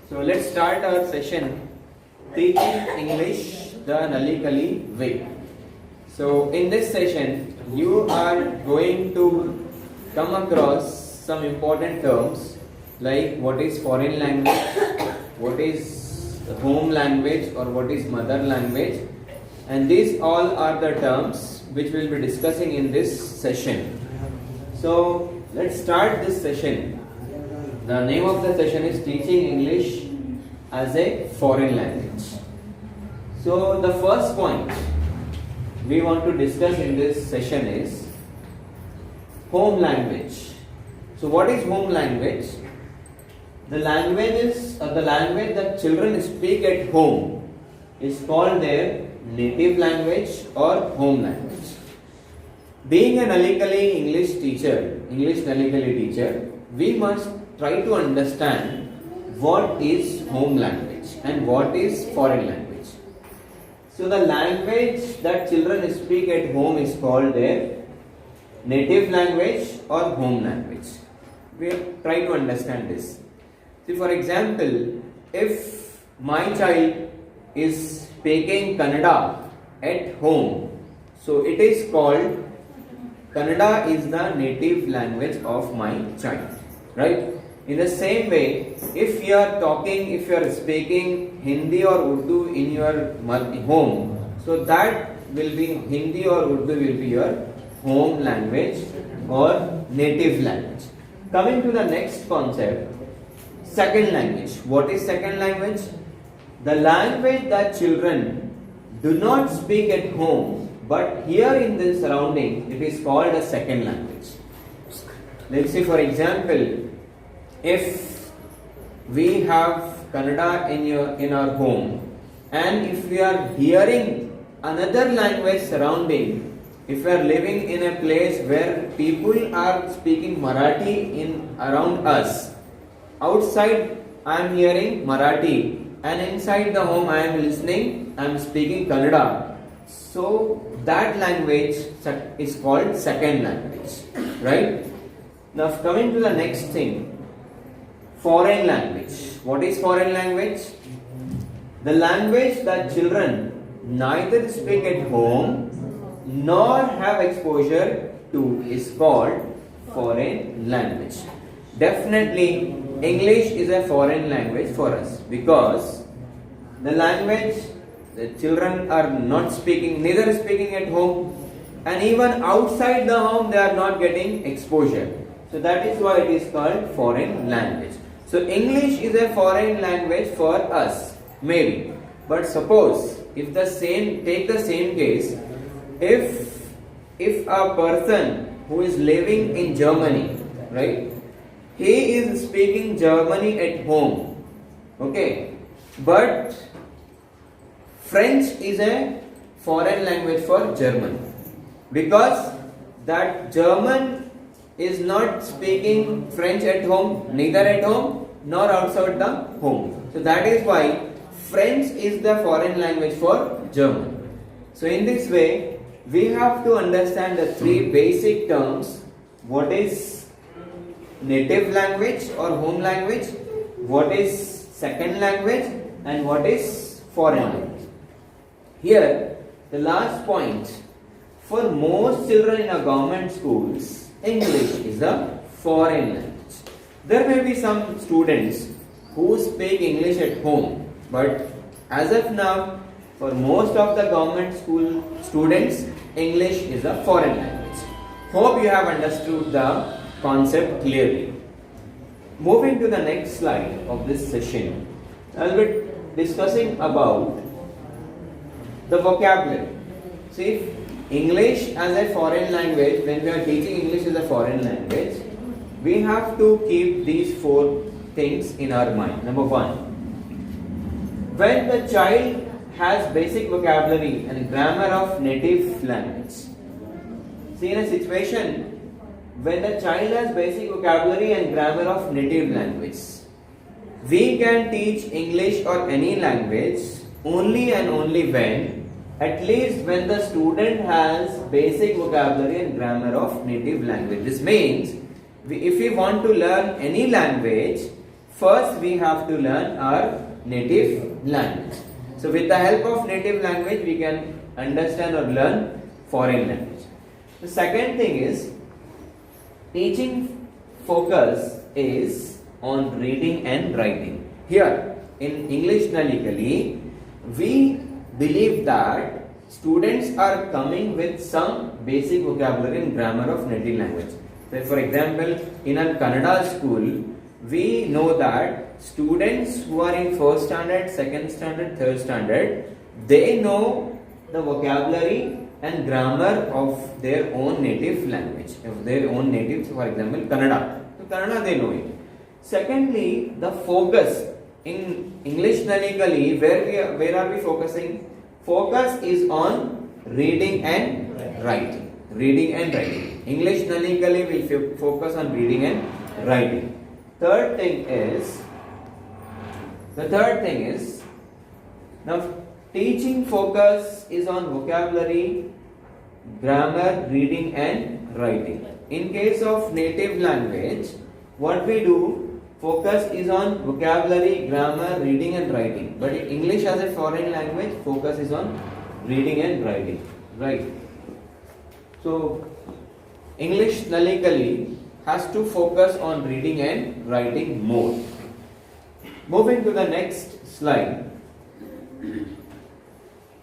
So let's start our session teaching English the NALI-KALI way. So in this session you are going to come across some important terms like what is foreign language, what is home language or what is mother language, and these all are the terms which we will be discussing in this session. So let's start this session. The name of the session is Teaching English as a Foreign Language. So the first point we want to discuss in this session is home language. So what is home language? The language that children speak at home is called their native language or home language. Being a NALI-KALI English teacher, English NALI-KALI teacher, we must try to understand what is home language and what is foreign language. So the language that children speak at home is called their native language or home language. We try to understand this. See, for example, if my child is speaking Kannada at home, so it is called Kannada is the native language of my child, right? In the same way, if you are speaking Hindi or Urdu in your home, so that will be Hindi or Urdu will be your home language or native language. Coming to the next concept, second language. What is second language? The language that children do not speak at home, but here in the surrounding, it is called a second language. Let's say, for example, if we have Kannada in our home, and if we are hearing another language surrounding, if we are living in a place where people are speaking Marathi around us, outside I am hearing Marathi, and inside the home I am speaking Kannada. So that language is called second language, right? Now coming to the next thing, foreign language. What is foreign language? The language that children neither speak at home nor have exposure to is called foreign language. Definitely English is a foreign language for us because the language the children are neither speaking at home, and even outside the home they are not getting exposure. So that is why it is called foreign language. So English is a foreign language for us, maybe. But suppose take the same case, if a person who is living in Germany, right, he is speaking Germany at home, okay, but French is a foreign language for German because that German is not speaking French at home, neither at home nor outside the home. So that is why French is the foreign language for German. So in this way, we have to understand the three basic terms. What is native language or home language, what is second language, and what is foreign language. Here, the last point, for most children in a government schools, English is a foreign language. There may be some students who speak English at home, but as of now, for most of the government school students, English is a foreign language. Hope you have understood the concept clearly. Moving to the next slide of this session, I will be discussing about the vocabulary. See, English as a foreign language, when we are teaching English as a foreign language, we have to keep these four things in our mind. Number one, when the child has basic vocabulary and grammar of native language. See, in a situation when the child has basic vocabulary and grammar of native language, we can teach English or any language only and only when the student has basic vocabulary and grammar of native language. This means if we want to learn any language, first we have to learn our native language. So with the help of native language we can understand or learn foreign language. The second thing is teaching focus is on reading and writing. Here in English NALI-KALI we believe that students are coming with some basic vocabulary and grammar of native language. So for example, in a Kannada school, we know that students who are in first standard, second standard, third standard, they know the vocabulary and grammar of their own native language, of their own native, for example, Kannada. So Kannada they know it. Secondly, the focus in English NALI-KALI, where are we focusing? Focus is on reading and writing. Reading and writing. English NALI-KALI will focus on reading and writing. The third thing is now teaching focus is on vocabulary, grammar, reading and writing. In case of native language, what we do, focus is on vocabulary, grammar, reading and writing. But in English as a foreign language, focus is on reading and writing. Right. So English NALI-KALI has to focus on reading and writing more. Moving to the next slide.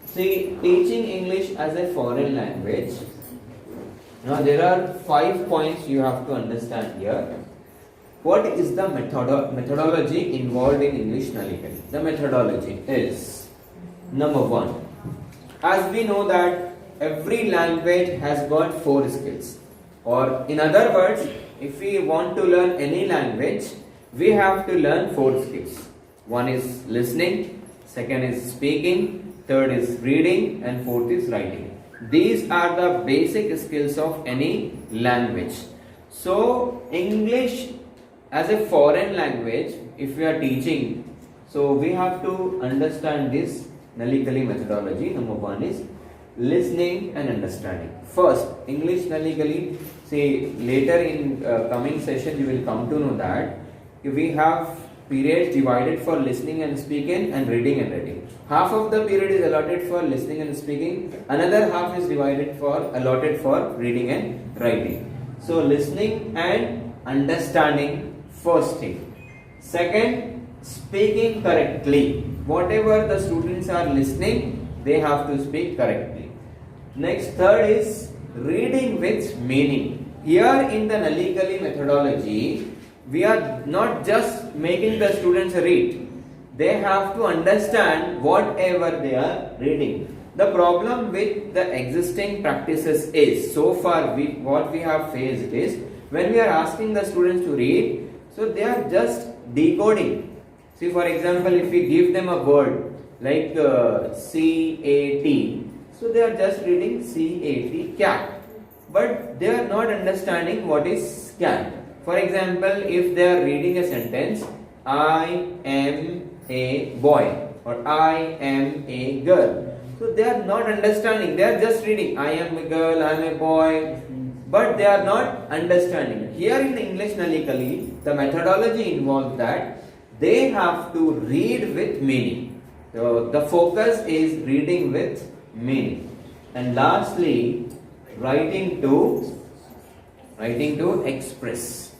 See, teaching English as a foreign language. Now there are 5 points you have to understand here. What is the methodology involved in English NALI-KALI? The methodology is, number 1, as we know that every language has got 4 skills, or in other words, if we want to learn any language, we have to learn 4 skills. One is listening, second is speaking, third is reading and fourth is writing. These are the basic skills of any language. So English as a foreign language, if we are teaching, so we have to understand this NALI-KALI methodology. Number 1 is listening and understanding. First, English NALI-KALI, say later in coming session you will come to know that we have periods divided for listening and speaking and reading and writing. Half of the period is allotted for listening and speaking, another half is allotted for reading and writing. So listening and understanding, first thing. Second, speaking correctly. Whatever the students are listening, they have to speak correctly. Next, third is reading with meaning. Here in the NALI-KALI methodology, we are not just making the students read. They have to understand whatever they are reading. The problem with the existing practices is, so far what we have faced is, when we are asking the students to read, so they are just decoding. See, for example, if we give them a word like C-A-T, so they are just reading C-A-T, cat. But they are not understanding what is cat. For example, if they are reading a sentence, I am a boy or I am a girl. So they are not understanding. They are just reading, I am a girl, I am a boy. But they are not understanding. Here in English NALI-KALI, the methodology involves that they have to read with meaning. So the focus is reading with meaning. And lastly, writing to express.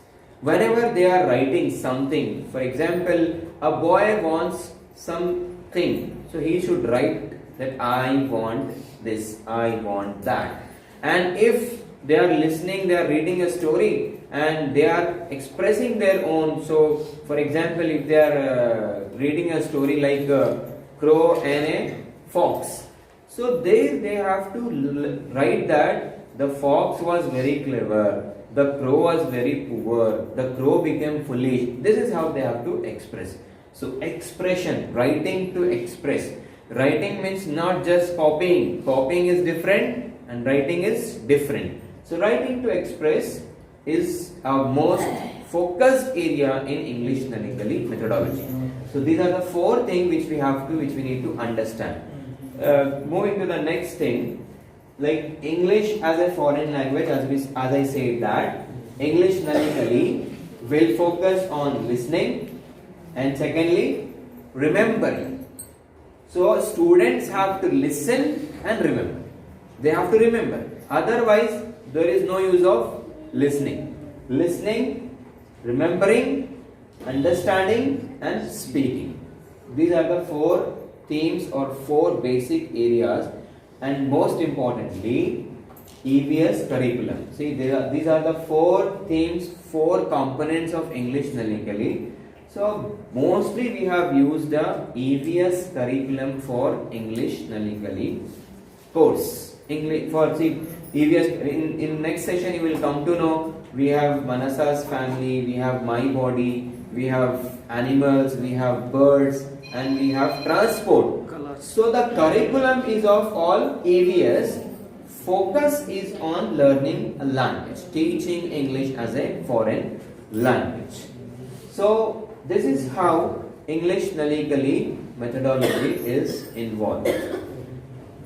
Whenever they are writing something, for example, a boy wants something, so he should write that I want this, I want that. And if they are listening, they are reading a story and they are expressing their own. So for example, if they are reading a story like a crow and a fox, so they have to write that the fox was very clever, the crow was very poor, the crow became foolish. This is how they have to express. So expression, writing to express. Writing means not just copying. Copying is different and writing is different. So writing to express is our most focused area in English NALI-KALI methodology. So these are the 4 things which we need to understand. Moving to the next thing, like English as a foreign language, as I said that English NALI-KALI will focus on listening, and secondly, remembering. So students have to listen and remember. They have to remember. Otherwise, there is no use of listening. Listening, remembering, understanding, and speaking. These are the 4 themes or 4 basic areas, and most importantly, EVS curriculum. See, these are the 4 themes, 4 components of English NALI-KALI. So mostly we have used the EVS curriculum for English NALI-KALI course. English for EVS. In next session you will come to know we have Manasa's family, we have my body, we have animals, we have birds, and we have transport. So the curriculum is of all EVS. Focus is on learning a language, teaching English as a foreign language. So this is how English NALI-KALI methodology is involved.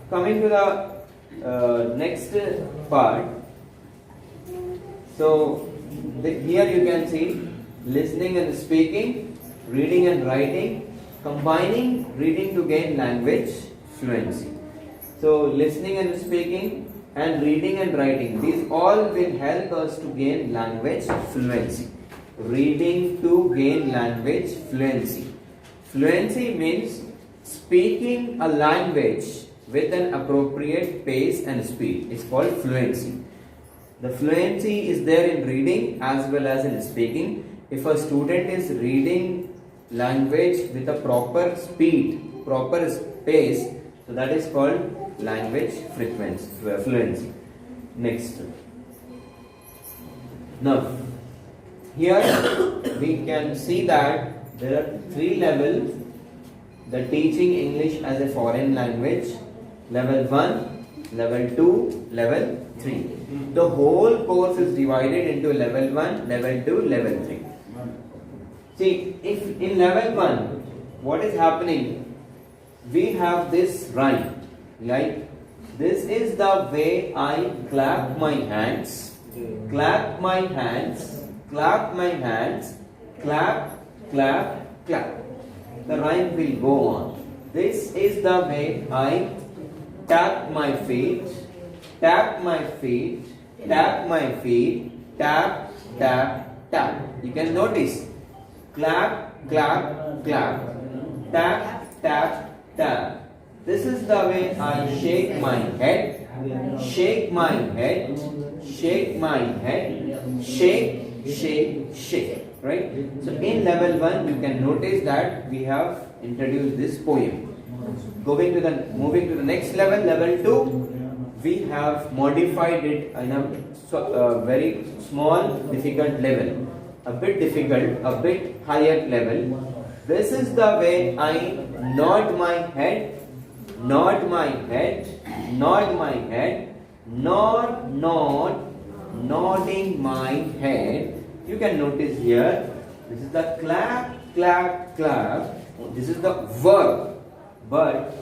Coming to the next part. So here you can see listening and speaking, reading and writing, combining reading to gain language fluency. So listening and speaking and reading and writing, these all will help us to gain language fluency. Reading to gain language fluency. Fluency means speaking a language with an appropriate pace and speed. It's called fluency. The fluency is there in reading as well as in speaking. If a student is reading language with a proper speed, proper pace, so that is called language fluency. Next. Now, here we can see that there are 3 levels. The teaching English as a foreign language, level 1, level 2, level 3. The whole course is divided into level 1, level 2, level 3. See, if in level 1, what is happening? We have this rhyme. Like, this is the way I clap my hands, clap my hands, clap my hands, clap, clap, clap. The rhyme will go on. This is the way I tap my feet, tap my feet, tap my feet, tap, tap, tap. You can notice. Clap, clap, clap. Tap, tap, tap. This is the way I shake my head, shake my head, shake my head, shake, shake, shake. Right? So in level 1, you can notice that we have introduced this poem. Moving to the next level, level 2, we have modified it in a very small, difficult level. A bit difficult, a bit higher level. This is the way I nod my head, nod my head, nod my head, nod, nod, nodding my head. You can notice here, this is the clap, clap, clap. This is the verb. But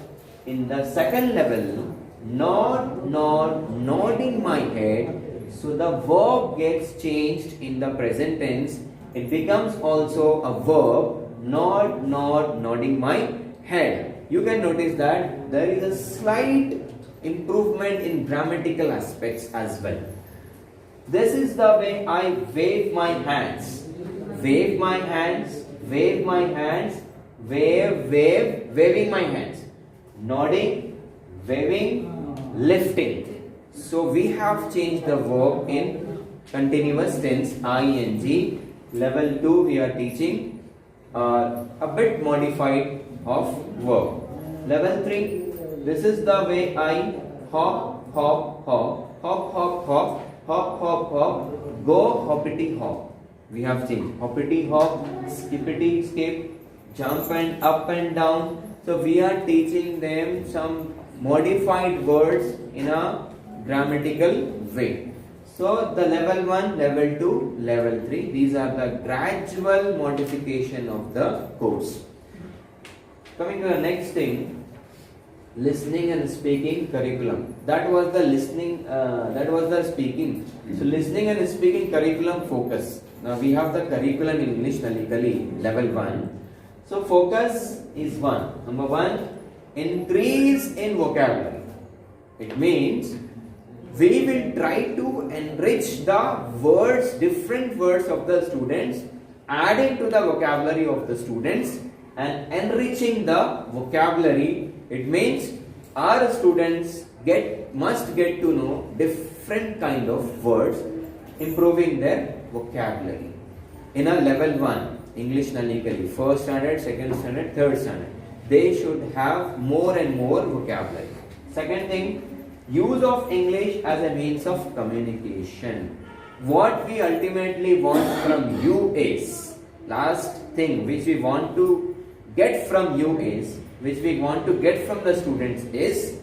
in the second level, nod, nod, nodding my head. So the verb gets changed in the present tense. It becomes also a verb, nod, nod, nodding my head. You can notice that there is a slight improvement in grammatical aspects as well. This is the way I wave my hands. Wave my hands, wave my hands, wave, wave, waving my hands. Nodding, waving, lifting. So we have changed the verb in continuous tense, ing. Level 2 we are teaching a bit modified of verb. Level 3, this is the way I hop, hop, hop, hop, hop, hop, hop, hop, hop, go hoppity hop. We have changed hoppity hop, skippity skip, jump and up and down. So we are teaching them some modified words in a grammatical way. So the level 1, level 2, level 3, these are the gradual modification of the course. Coming to the next thing, listening and speaking curriculum. That was the listening, that was the speaking. So listening and speaking curriculum focus. Now we have the curriculum in English NALI-KALI level 1. So focus is one. Number one, increase in vocabulary. It means we will try to enrich the words, different words of the students, adding to the vocabulary of the students and enriching the vocabulary. It means our students must get to know different kind of words, improving their vocabulary. In a level 1, English NALI-KALI, first standard, second standard, third standard, they should have more and more vocabulary. Second thing, use of English as a means of communication. What we ultimately want from you is, last thing which we want to get from you is, which we want to get from the students is,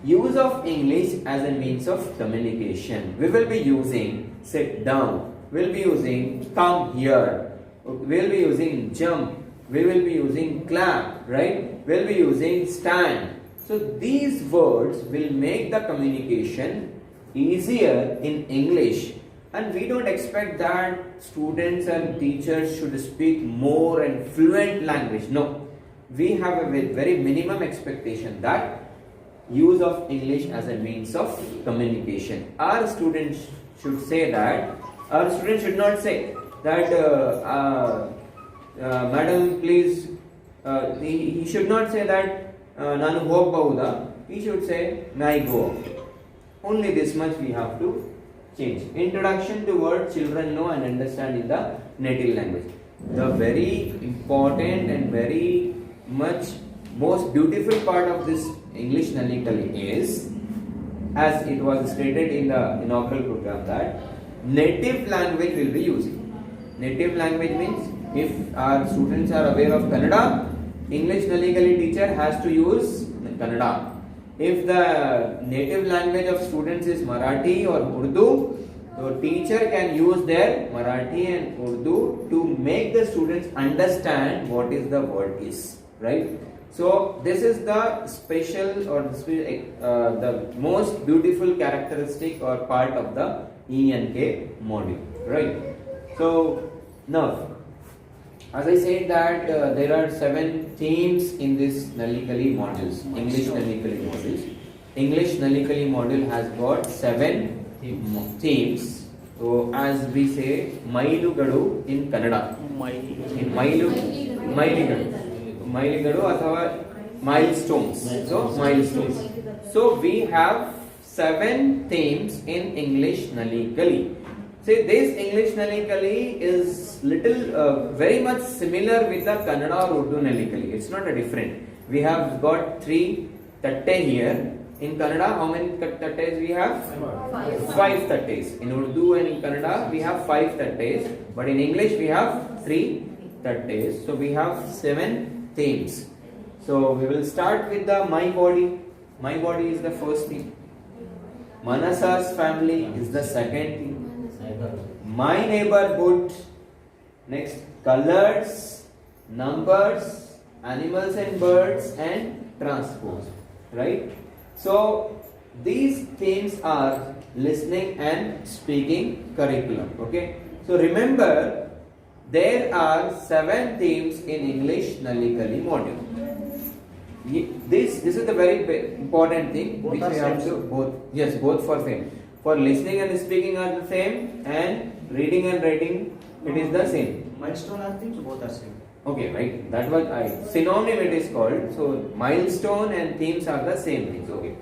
use of English as a means of communication. We will be using sit down, we will be using come here, we will be using jump, we will be using clap, right? We will be using stand. So these words will make the communication easier in English, and we don't expect that students and teachers should speak more and fluent language. No, we have a very minimum expectation that use of English as a means of communication. Our students should say that, our students should not say that madam please, he should not say that Nanu hogbauda, he should say may I go. Only this much we have to change. Introduction to words children know and understand in the native language. The very important and very much most beautiful part of this English NALI-KALI is, as it was stated in the inaugural program, that native language will be using. Native language means if our students are aware of Kannada, English NALI-KALI teacher has to use Kannada. If the native language of students is Marathi or Urdu, the teacher can use their Marathi and Urdu to make the students understand what is the word is, right? So this is the special or the most beautiful characteristic or part of the ENK module, right? So now, as I said that there are 7 themes in this NALI-KALI modules, English NALI-KALI modules. English NALI-KALI module has got 7 themes. So as we say, Mailugadu in Kannada. In Mailigadu athava milestones. So milestones. So we have 7 themes in English NALI-KALI. See, this English NALI-KALI is little very much similar with the Kannada or Urdu NALI-KALI. It's not a different. We have got 3 tatte here. In Kannada, how many tattes we have? 5 tattes. In Urdu and in Kannada, we have 5 tattes. But in English, we have 3 tattes. So we have 7 themes. So we will start with the my body. My body is the first theme. Manasa's family is the second theme. My neighborhood. Next, colors, numbers, animals and birds, and transport. Right? So these themes are listening and speaking curriculum. Okay. So remember, there are 7 themes in English NALI-KALI module. This is the very important thing which we have to both for same. For listening and speaking are the same, and reading and writing it is the same. Milestone are things, both are same. Okay, right. That was synonym it is called. So milestone and themes are the same things. Okay.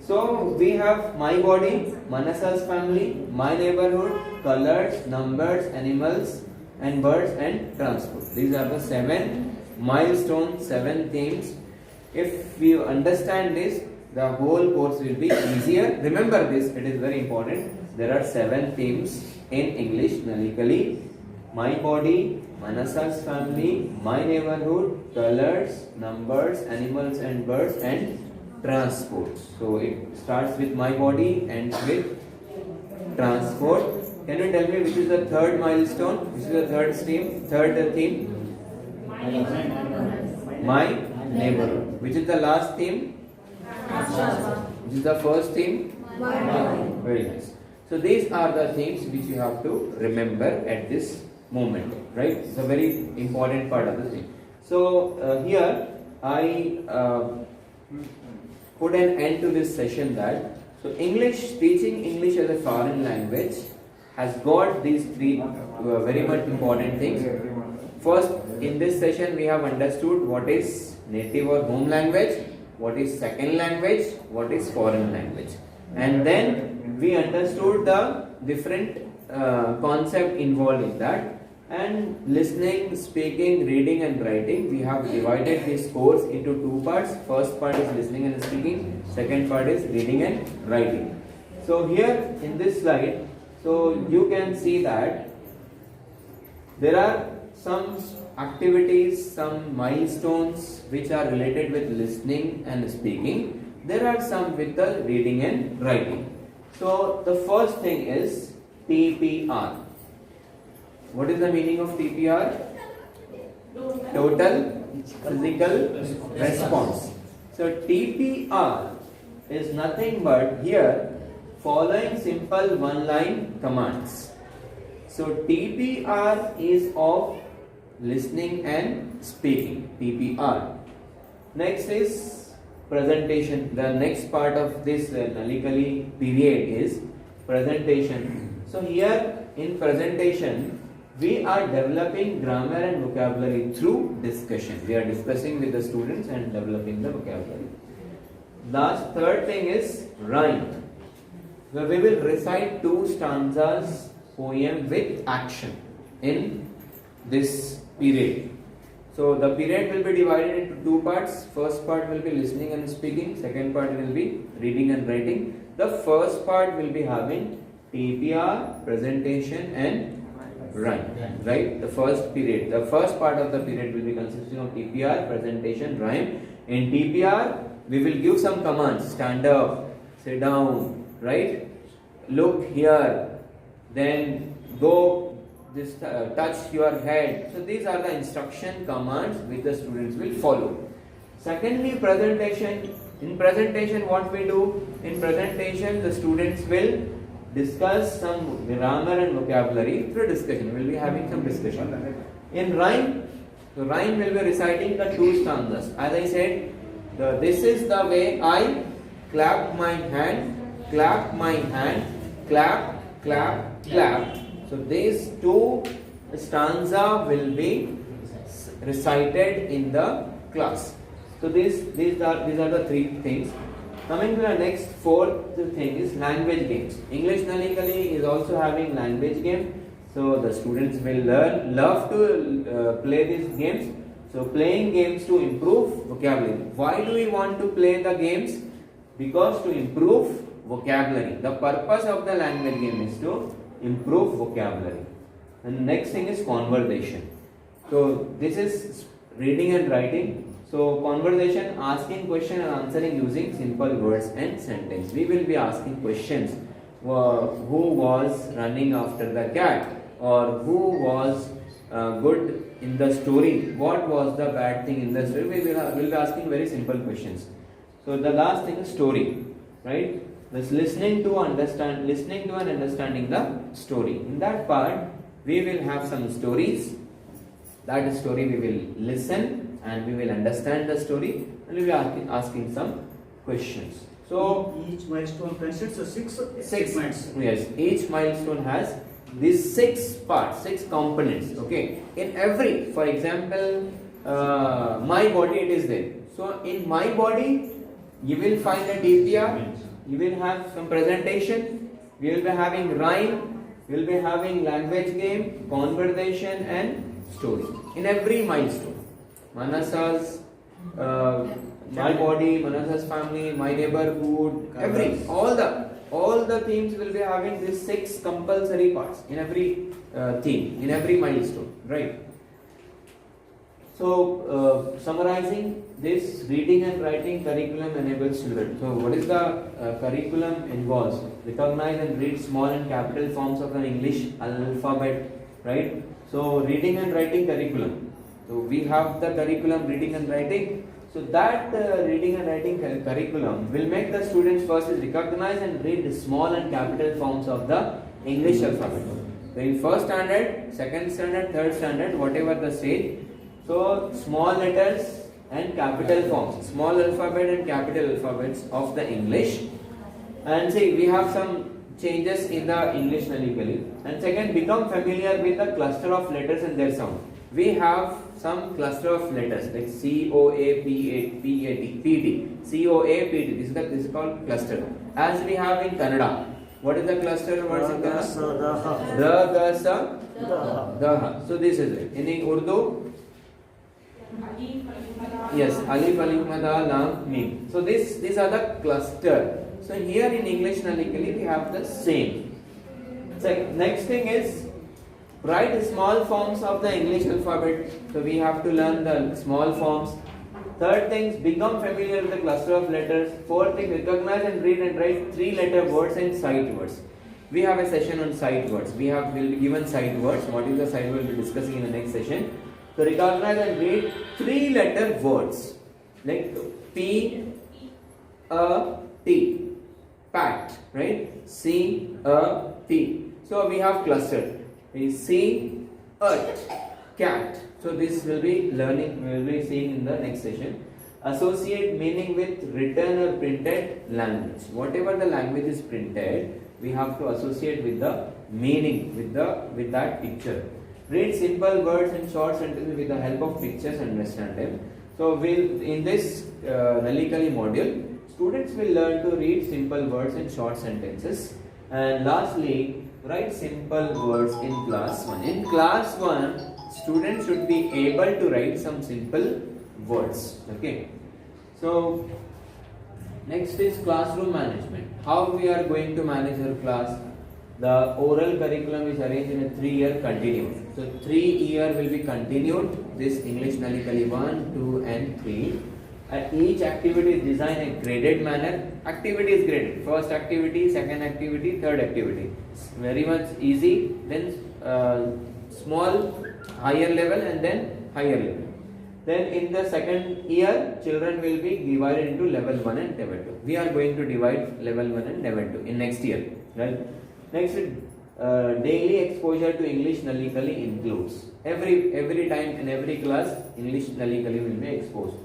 So we have my body, Manasa's family, my neighborhood, colors, numbers, animals and birds, and transport. These are the 7 milestones, 7 themes. If we understand this, the whole course will be easier. Remember this, it is very important. There are 7 themes in English NALI-KALI. My body, Manasa's family, my neighborhood, colors, numbers, animals and birds, and transport. So it starts with my body, ends with transport. Can you tell me which is the third milestone? Which is the third theme? My neighborhood. Which is the last theme? Which is the first theme? Very nice. So these are the themes which you have to remember at this movement, right? It's a very important part of the thing. So here I put an end to this session that teaching English as a foreign language has got these three very much important things. First, in this session we have understood what is native or home language, what is second language, what is foreign language, and then we understood the different concept involved in that. And listening, speaking, reading and writing, we have divided this course into two parts. First part is listening and speaking, second part is reading and writing. So here in this slide, so you can see that there are some activities, some milestones which are related with listening and speaking. There are some with the reading and writing. So the first thing is TPR. What is the meaning of TPR? Total physical response. So TPR is nothing but here following simple one-line commands. So TPR is of listening and speaking. TPR. Next is presentation. The next part of this NALI-KALI period is presentation. So here in presentation we are developing grammar and vocabulary through discussion. We are discussing with the students and developing the vocabulary. Last third thing is rhyme. So we will recite 2 stanzas poem with action in this period. So the period will be divided into 2 parts. First part will be listening and speaking. Second part will be reading and writing. The first part will be having TPR, presentation and rhyme, right? The first period, the first part of the period will be consisting of TPR, presentation, rhyme. In TPR, we will give some commands: stand up, sit down, right? Look here, then go, this touch your head. So these are the instruction commands which the students will follow. Secondly, presentation. In presentation, what we do? In presentation, the students will discuss some grammar and vocabulary through discussion. We will be having some discussion. In rhyme, the rhyme will be reciting the 2 stanzas. As I said, this is the way I clap my hand, clap my hand, clap, clap, clap. So these 2 stanza will be recited in the class. So these are the 3 things. Coming to the next 4th thing is language games. English NALI-KALI is also having language game. So the students will love to play these games. So playing games to improve vocabulary. Why do we want to play the games? Because to improve vocabulary. The purpose of the language game is to improve vocabulary. And the next thing is conversation. So this is reading and writing. So conversation, asking question and answering using simple words and sentence. We will be asking questions. Who was running after the cat? Or who was good in the story? What was the bad thing in the story? We will be asking very simple questions. So the last thing is story, right? This listening to and understanding the story. In that part, we will have some stories. That story we will listen and we will understand the story and we will be asking some questions. So each milestone consists of 6 segments. Yes, each milestone has these 6 parts, 6 components. Okay, in every, for example, my body, it is there. So in my body, you will find a TPR. You will have some presentation. We will be having rhyme. We will be having language game, conversation, and story. In every milestone. Manasa's, my body, Manasa's family, my neighborhood, all the themes will be having these 6 compulsory parts in every theme, in every milestone, right? So summarizing this, reading and writing curriculum enables children. So what is the curriculum involves? Recognize and read small and capital forms of an English alphabet, right? So reading and writing curriculum. So we have the curriculum reading and writing. So that reading and writing curriculum will make the students first is recognize and read the small and capital forms of the English alphabet. So in first standard, second standard, third standard, whatever the stage, so small letters and capital forms, small alphabet and capital alphabets of the English. And see, we have some changes in the English NALI-KALI. And second, become familiar with the cluster of letters and their sound. We have some cluster of letters like C, O, A, P, A, P, A, T, P, T, C, O, A, P, T. This is called cluster. As we have in Kannada. What is the cluster of words in Kannada? Ra, Ga, Sa, Da. So this is it. In Urdu, yes, Alif, Alif, Mada, Lam, Mim. So these are the cluster. So here in English NALI-KALI we have the same. So next thing is write small forms of the English alphabet. So we have to learn the small forms. Third thing is become familiar with the cluster of letters. Fourth thing, recognize and read and write 3-letter words and sight words. We have a session on sight words. We'll be given sight words. What is the sight word we'll be discussing in the next session. So recognize and read 3-letter words like P, A, T. Pat, right? C, A, T. So we have clustered. C, earth, cat. So this will be learning, we will be seeing in the next session. Associate meaning with written or printed language. Whatever the language is printed, we have to associate with the meaning, with that picture. Read simple words and short sentences with the help of pictures and understand them. So in this NALI-KALI module, students will learn to read simple words and short sentences. And lastly, write simple words in class 1. In class 1, students should be able to write some simple words. Okay. So next is classroom management. How we are going to manage our class? The oral curriculum is arranged in a 3-year continuum. So 3 years will be continued. This English NALI-KALI 1, 2 and 3. Each activity is designed in a graded manner. Activity is graded. First activity, second activity, third activity. It's very much easy. Then small, higher level and then higher level. Then in the second year, children will be divided into level 1 and level 2. We are going to divide level 1 and level 2 in next year. Right? Next, daily exposure to English NALI-KALI includes. Every time in every class, English NALI-KALI will be exposed.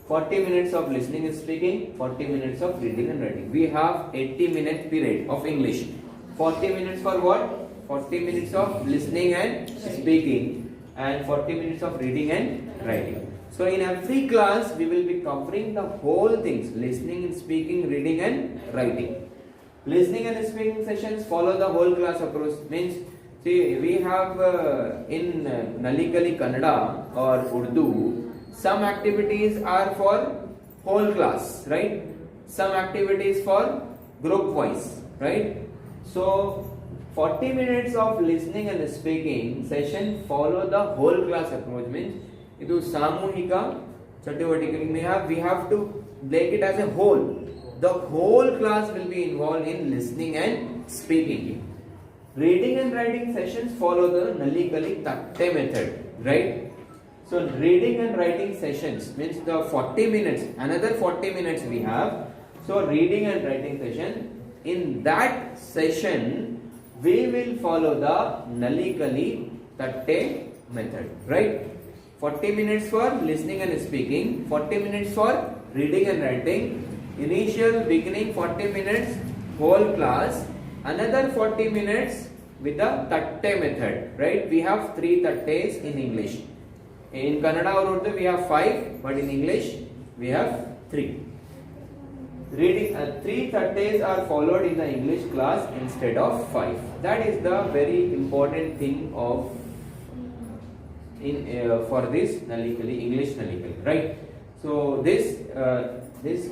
40 minutes of listening and speaking, 40 minutes of reading and writing. We have 80-minute period of English. 40 minutes for what? 40 minutes of listening and speaking and 40 minutes of reading and writing. So in every class, we will be covering the whole things, listening and speaking, reading and writing. Listening and speaking sessions follow the whole class approach. Means, see, we have in NALI-KALI Kannada or Urdu, some activities are for whole class, right? Some activities for group wise, right? So 40 minutes of listening and speaking session follow the whole class approach. Means idu samuhika chatuvatikali we have to make it as a whole. The whole class will be involved in listening and speaking. Reading and writing sessions follow the NALI-KALI Tatte method, right? So reading and writing sessions means the 40 minutes, another 40 minutes we have. So reading and writing session, in that session we will follow the NALI-KALI Tatte method, right? 40 minutes for listening and speaking, 40 minutes for reading and writing. Initial beginning 40 minutes, whole class, another 40 minutes with the Tatte method, right? We have 3 Tattes in English. In Kannada or Urdu we have 5, but in English we have 3. Reading 3 Tattes are followed in the English class instead of 5. That is the very important thing of for this NALI-KALI, English NALI-KALI, right? So this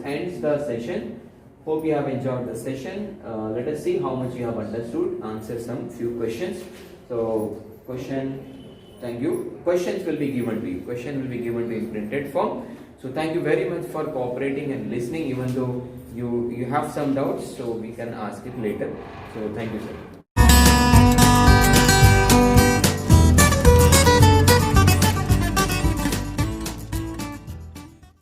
ends the session. Hope you have enjoyed the session. Let us see how much you have understood. Answer some few questions. So thank you. Questions will be given to you. Question will be given to you in printed form. So thank you very much for cooperating and listening, even though you have some doubts, so we can ask it later. So thank you, sir.